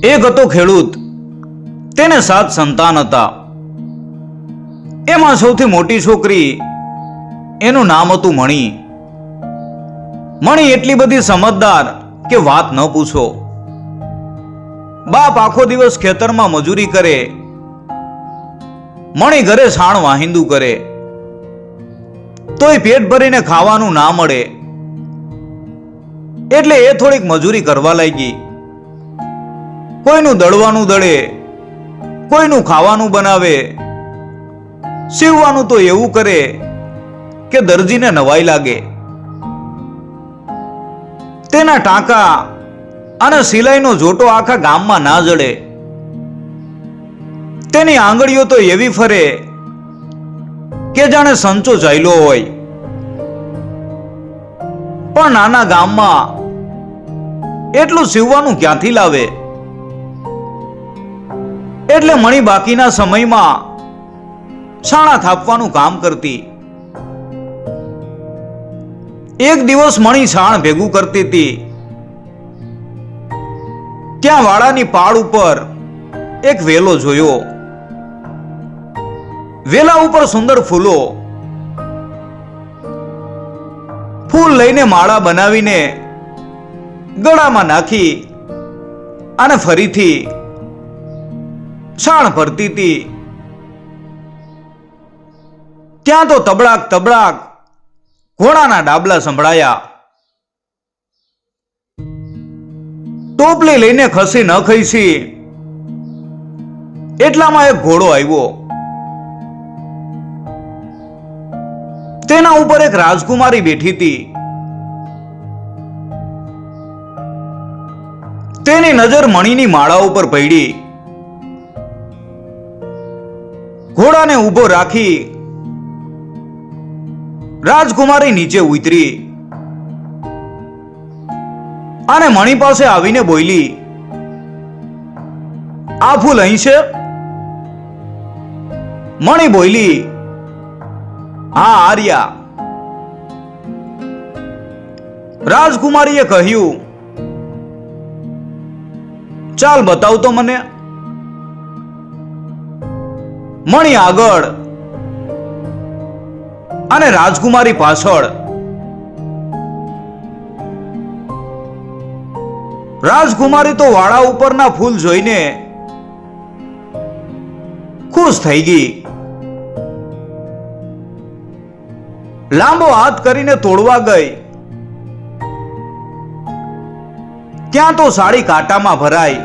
એક હતો ખેડૂત, તેને 7 સંતાન હતા. એમાં સૌથી મોટી છોકરી, એનું નામ હતું મણી. મણી એટલી બધી સમજદાર કે વાત ન પૂછો. બાપ આખો દિવસ ખેતરમાં મજૂરી કરે, મણી ઘરે છાણ વાહિંદુ કરે, તોય પેટ ભરીને ખાવાનું ના મળે એટલે એ થોડીક મજૂરી કરવા લાગી. કોઈનું દળવાનું દળે, કોઈનું ખાવાનું બનાવે, સીવવાનું તો એવું કરે કે દરજીને નવાઈ લાગે. તેના ટાંકા અને સિલાઈનો જોટો આખા ગામમાં ના જડે. તેની આંગળીઓ તો એવી ફરે કે જાણે સંચો ચાલ્યો હોય. પણ નાના ગામમાં એટલું સીવવાનું ક્યાંથી લાવે? એટલે મણી બાકીના સમયમાં છાણા થાપવાનું કામ કરતી. એક દિવસ મણી છાણ ભેગું કરતી હતી. ત્યાં વાડાની પાળ ઉપર એક વેલો જોયો. વેલા ઉપર સુંદર ફૂલો. ફૂલ લઈને માળા બનાવીને ગળામાં નાખી અને ફરીથી છાણ ભરતી હતી. ત્યાં તો તબડાક તબડાક ઘોડાના ડાબલા સંભળાયા. ટોપલી લઈને ખસી ન ખઈશી એટલામાં એક ઘોડો આવ્યો. તેના ઉપર એક રાજકુમારી બેઠી હતી. તેની નજર મણીની માળા ઉપર પડી. ઘોડાને ઊભો રાખી રાજકુમારી નીચે ઉતરી અને મણી પાસે આવીને બોલી, આ ફૂલ અહીં છે? મણી બોલી, હા આર્યા. રાજકુમારીએ કહ્યું, ચાલ બતાવ તો મને. મણી આગળ અને રાજકુમારી પાછળ. રાજકુમારી તો વાળા ઉપરના ફૂલ જોઈને ખુશ થઈ ગઈ. લાંબો હાથ કરીને તોડવા ગઈ. ત્યાં તો સાડી કાંટામાં ભરાઈ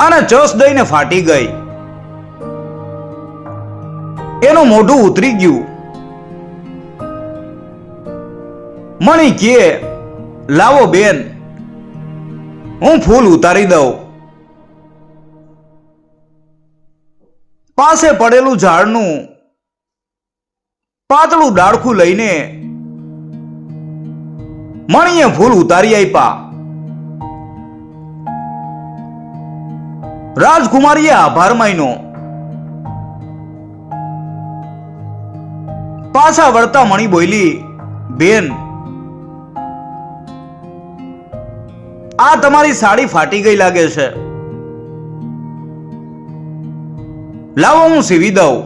અને ચસ દઈને ફાટી ગઈ. એનું મોઢું ઉતરી ગયું. મણી કે, લાવો બેન, હું ફૂલ ઉતારી દઉં. પાસે પડેલું ઝાડનું પાતળું ડાળખું લઈને મણીએ ફૂલ ઉતારી આપ્યા. રાજકુમારીએ આભાર માન્યો. પાછા વળતા મણી બોલી, બેન, આ તમારી સાડી ફાટી ગઈ લાગે છે. લાવો હું સીવી દઉં.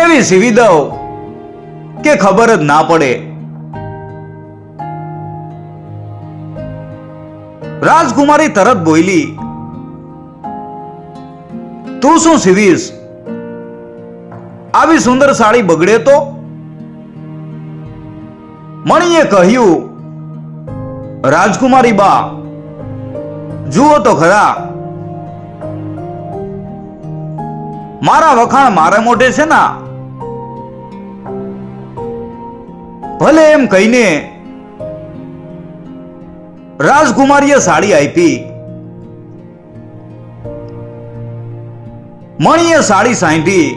એવી સીવી દઉં કે ખબર જ ના પડે. રાજકુમારી તરત બોલી, તું શું સીવીશ? આવી સુંદર સાડી બગડે તો? મણીએ કહ્યું, રાજકુમારી બા, જુઓ તો ખરા, મારા વખાણ મારા મોઢે છે ના? ભલે એમ કહીને રાજકુમારીએ સાડી આપી. મણીએ સાડી સાંધી.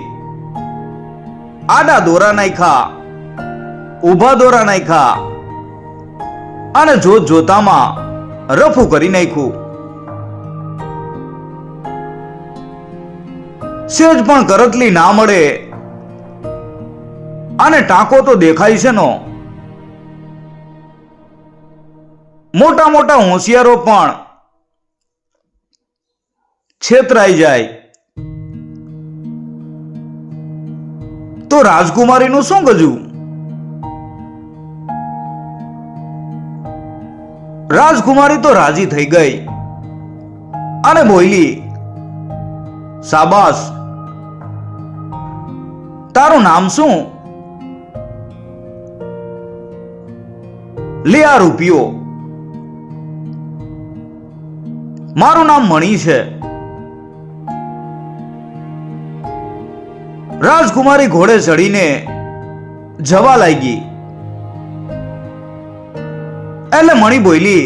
આડા દોરા નાખ્યા, ઊભા દોરા નાખ્યા અને જોત જોતામાં રફું કરી નાખ્યું. સેજ પણ કરતલી ના મળે અને ટાંકો તો દેખાય છે નો. મોટા મોટા હોશિયારો પણ છેતરાઈ જાય તો રાજકુમારીનું શું ગજું? રાજકુમારી તો રાજી થઈ ગઈ અને બોલી, શાબાશ, તારું નામ શું? લે આ રૂપિયો. મારું નામ મણી છે. રાજકુમારી ઘોડે ચડીને જવા લાગી. એટલે મણી બોલી,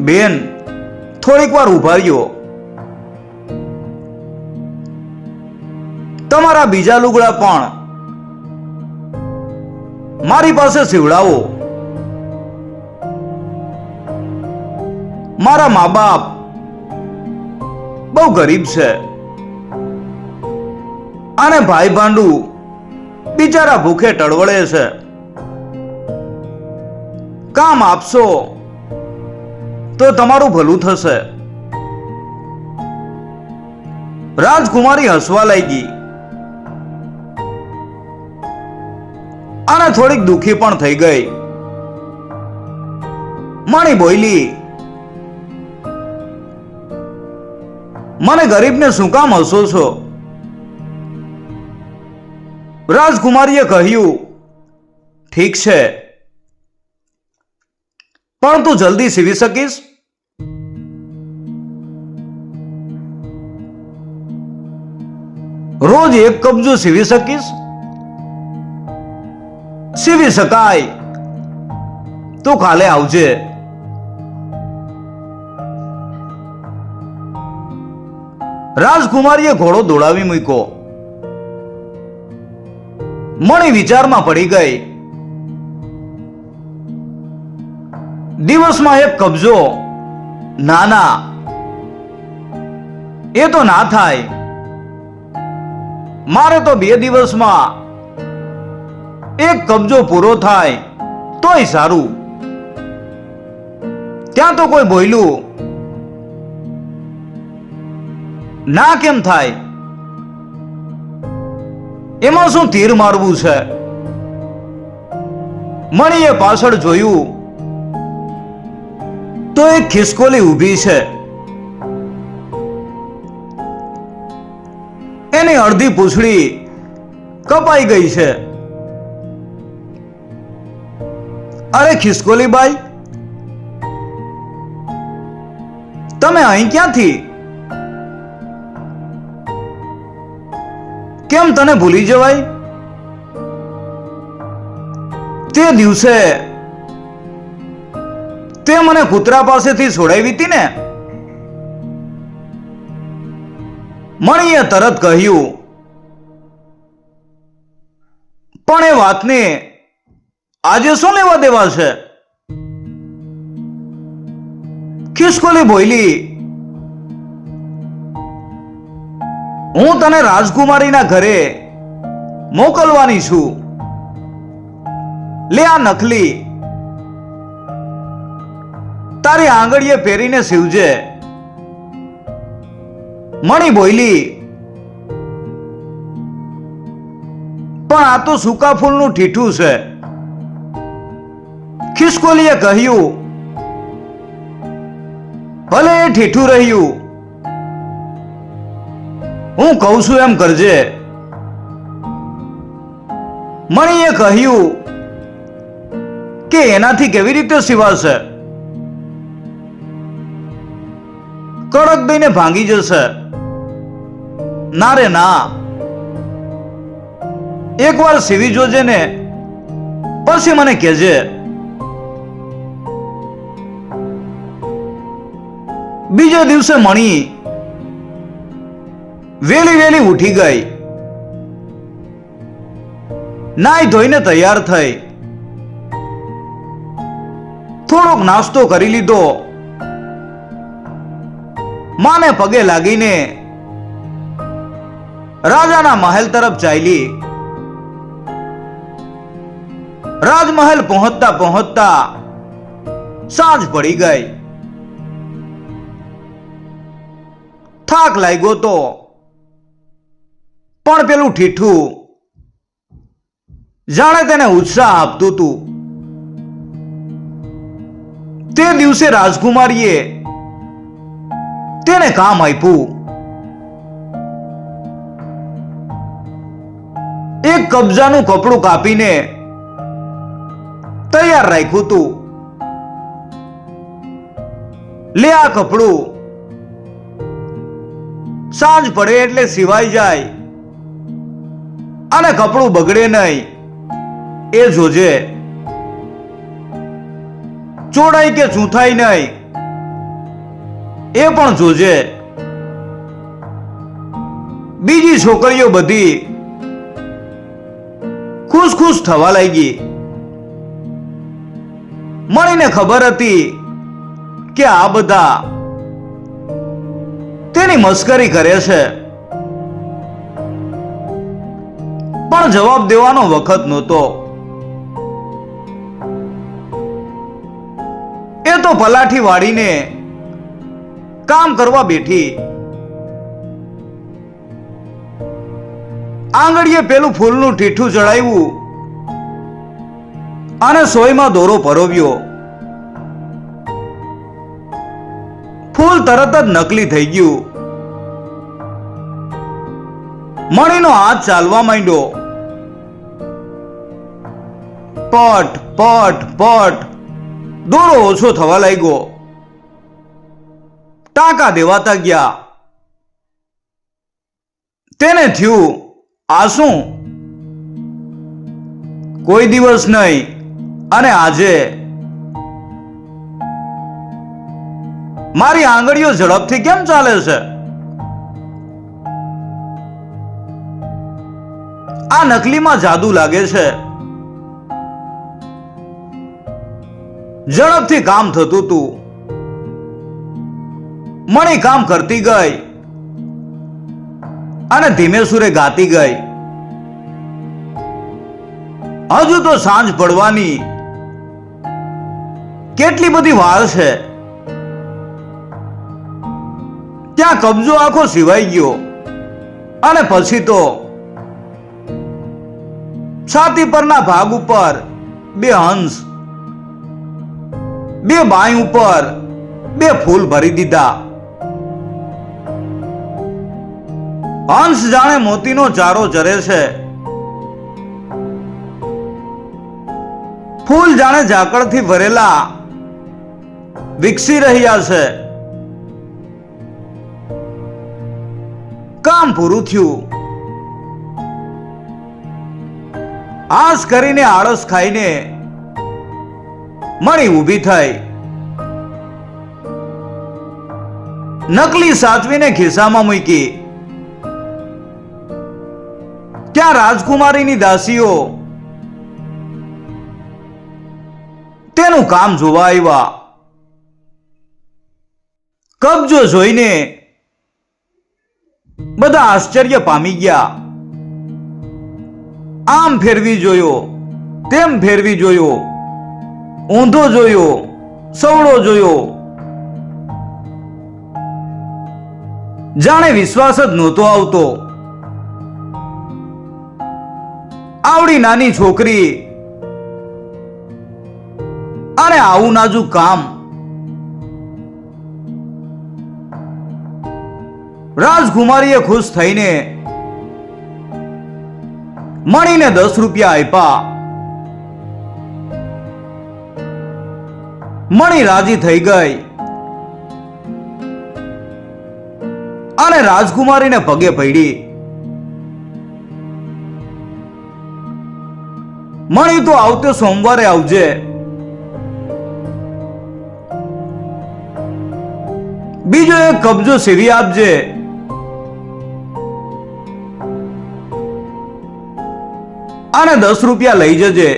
બેન, થોડીક વાર ઉભા રહ્યો. તમારા બીજા લુગડા પણ મારી પાસે સીવડાવો. મારા મા બાપ બહુ ગરીબ છે અને ભાઈ ભાંડુ બિચારા ભૂખે ટળવળે છે. કામ આપશો તો તમારું ભલું થશે. રાજકુમારી હસવા લાગી અને થોડીક દુખી પણ થઈ ગઈ. મણી બોલી, મને ગરીબને શું કામ હસો છો? રાજકુમારીએ કહ્યું, ઠીક છે, પણ તું જલ્દી સીવી શકીશ? રોજ એક કબજો સીવી શકીશ? સીવી શકાય તો કાલે આવજે. રાજકુમારીએ ઘોડો દોડાવી મૂક્યો. મણી વિચારમાં પડી ગઈ. દિવસમાં એક કબજો? ના ના, એ તો ના થાય. મારે તો 2 દિવસમાં એક કબજો પૂરો થાય તોય સારું. ત્યાં તો કોઈ બોલ્યું, ના કેમ થાય? એમાં શું તીર મારવું છે? મણીએ પાછળ જોયું તો એક ખિસકોલી ઊભી છે. એની અડધી પૂંછડી કપાઈ ગઈ છે. અરે ખિસકોલી બાઈ, તમે અહીં ક્યાંથી? કેમ તને ભૂલી જવાય? તે દિવસે તે મને કૂતરા પાસેથી છોડાવી હતી ને? મણીએ તરત કહ્યું, પણ એ વાતને આજે શું લેવા દેવા છે? ખિસકોલી બોલી, હું તને રાજકુમારીના ઘરે મોકલવાની છું. લે આ નકલી તારી આંગળીએ પહેરીને સીવજે. મણી બોલી, પણ આ તો સૂકા ફૂલનું ઠીઠું છે. ખિસકોલીએ કહ્યું, ભલે એ ઠીઠું રહ્યું, હું કહું છું એમ કરજે. મણીએ કહ્યું કે એનાથી કેવી રીતે સિવાશે? કડક દઈને ભાંગી જશે. ના રે ના, એકવાર સીવી જોજે ને પછી મને કહેજે. બીજે દિવસે મણી વેલી વેલી ઉઠી ગઈ. નાઈ ધોઈને તૈયાર થઈ. થોડોક નાસ્તો કરી લીધો. માને પગે લાગીને રાજાના મહેલ તરફ ચાલી. રાજમહેલ પહોંચતા પહોંચતા સાંજ પડી ગઈ. થાક લાગ્યો તો, પણ પેલું ઠીઠું જાણે તેને ઉત્સાહ આપતું હતું. તે દિવસે રાજકુમારીએ તેને કામ આપ્યું. એક કબજાનું કપડું કાપીને તૈયાર રાખ્યું હતું. લે આ કપડું, સાંજ પડે એટલે સિવાય જાય અને કપડું બગડે નહીં એ જોજે. ચોડાય કે ચૂંથાય નહીં એ પણ જોજે. બીજી છોકરીઓ બધી ખુશ ખુશ થવા લાગી. મણીને ખબર હતી કે આ બધા તેની મસ્કરી કરે છે, પણ જવાબ દેવાનો વખત નહોતો. એ તો પલાઠી વાળીને કામ કરવા બેઠી. આંગળીએ પેલું ફૂલનું ઠીઠું ચડાવ્યું અને સોયમાં દોરો પરોવ્યો. ફૂલ તરત જ નકલી થઈ ગયું. મણીનો હાથ ચાલવા માંડ્યો. પટ પટ પટ દોરો ઓછો થવા લાગ્યો. ટાંકા દેવાતા ગયા. તેને થયું, આ શું? કોઈ દિવસ નહીં અને આજે મારી આંગળીઓ ઝડપથી કેમ ચાલે છે? આ નકલીમાં જાદુ લાગે છે. ઝડપથી કામ થતું હતું. મણી કામ કરતી ગઈ અને ધીમે સુરે ગાતી ગઈ. હજુ તો સાંજ પડવાની કેટલી બધી વાર છે. ત્યાં કબજો આખો સિવાઈ ગયો અને પછી તો છાતી પરના ભાગ ઉપર બે હંસ, બે બાઈ ઉપર બે ફૂલ ભરી દીધા. હંસ જાણે મોતીનો ચારો ચરે છે. ફૂલ જાણે ઝાકળથી ભરેલા વિકસી રહ્યા છે. કામ પૂરું થયું. આસ કરીને આળસ ખાઈને મણી ઊભી થઈ. નકલી સાચવીને ખિસ્સામાં મૂકી. ત્યાં રાજકુમારીની દાસીઓ તેનું કામ જોવા આવ્યા. કબજો જોઈને બધા આશ્ચર્ય પામી ગયા. આમ ફેરવી જોયો, તેમ ફેરવી જોયો, ઊંધો જોયો, સવળો જોયો. જાણે વિશ્વાસ જ નહોતો આવતો. આવડી નાની છોકરી અને આવું નાજુક કામ. રાજકુમારીએ ખુશ થઈને મણીને 10 રૂપિયા આપ્યા. મણી રાજી થઈ ગઈ અને રાજકુમારીને પગે પડી. મણી તો આવતે સોમવારે આવજે. બીજો એક કબજો સીવી આપજે. અને 10 રૂપિયા લઈ જજે.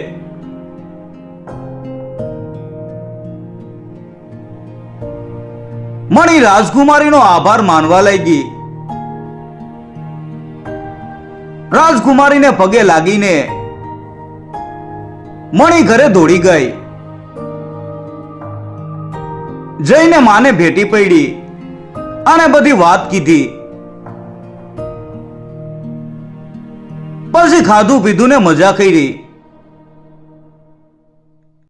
મણી રાજકુમારીનો આભાર માનવા લાગી. રાજકુમારીને પગે લાગીને મણી ઘરે દોડી ગઈ. જઈને માને ભેટી પડી અને બધી વાત કીધી. પછી ખાધું પીધું ને મજા કરી.